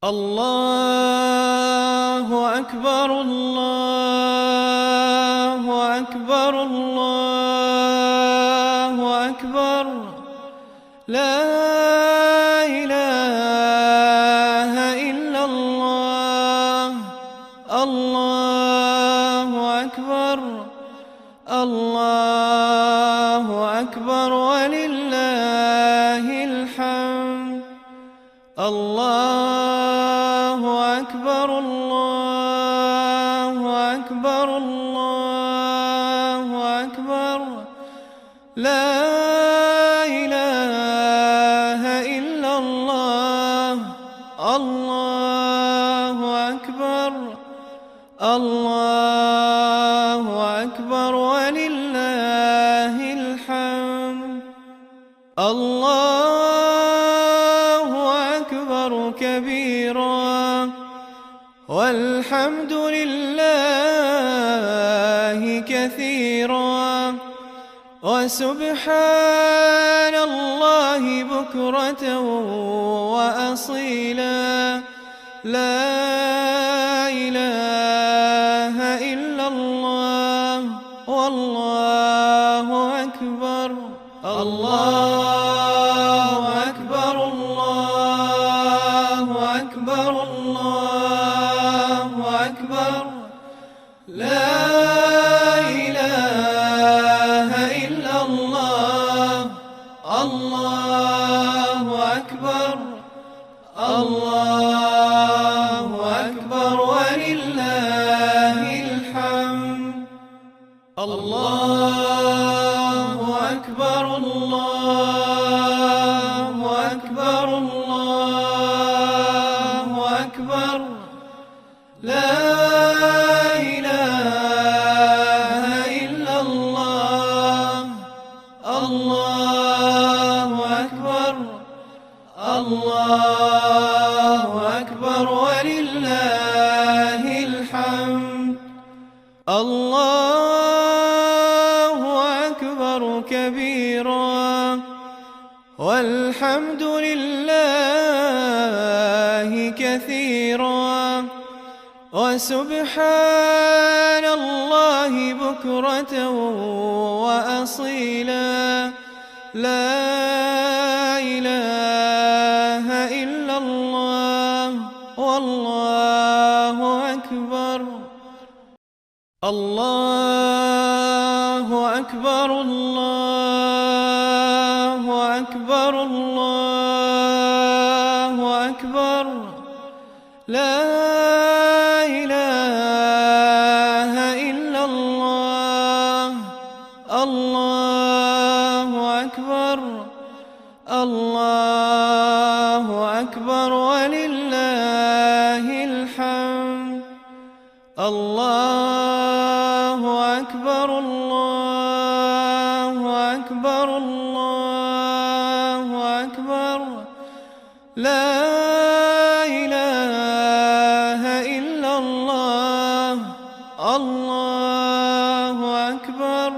الله أكبر الله أكبر الله أكبر لا إله إلا الله الله أكبر الله أكبر ولله الحمد الله أكبر الله أكبر الله أكبر لا إله إلا الله الله أكبر الله أكبر ولله الحمد الله أكبر كبيرا والحمد لله كثيرا وسبحان الله بكرة وأصيلا لا إله إلا الله والله أكبر الله أكبر الله أكبر الله أكبر لا إله إلا الله الله أكبر الله أكبر ولله الحمد الله أكبر الله أكبر الله أكبر لا إله إلا الله الله أكبر الله أكبر ولله الحمد الله أكبر كبيرا والحمد لله كثيرا وسبحان الله بكرة وأصيلا لا إله إلا الله والله أكبر الله أكبر الله أكبر الله أكبر لا إله إلا الله الله أكبر الله أكبر ولله الحمد الله أكبر الله أكبر الله أكبر لا إله إلا الله الله أكبر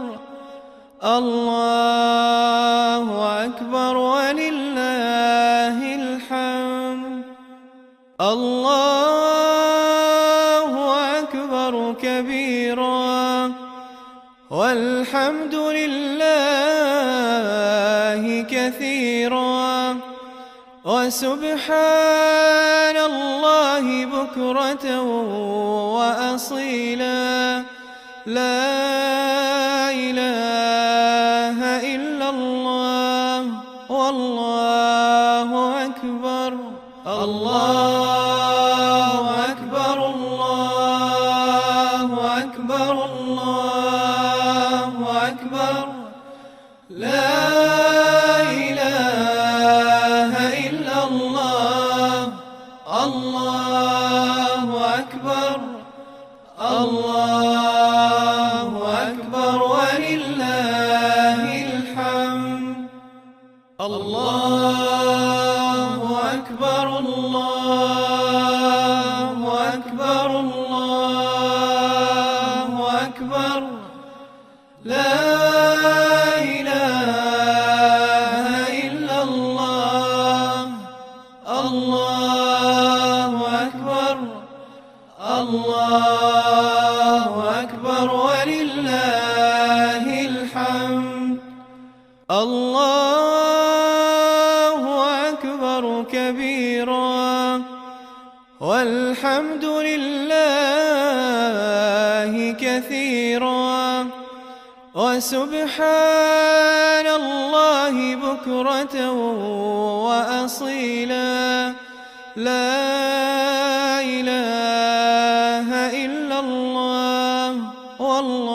الله أكبر ولله الحمد الله أكبر كبيرا والحمد لله كثيرا وسبحان الله بكرة وأصيلا لا إله إلا الله والله أكبر الله أكبر الله أكبر الله أكبر لا إله إلا الله الله أكبر الله أكبر ولله الحمد الله أكبر الله الله أكبر كبيرا والحمد لله كثيرا وسبحان الله بكرة وأصيلا لا إله إلا الله والله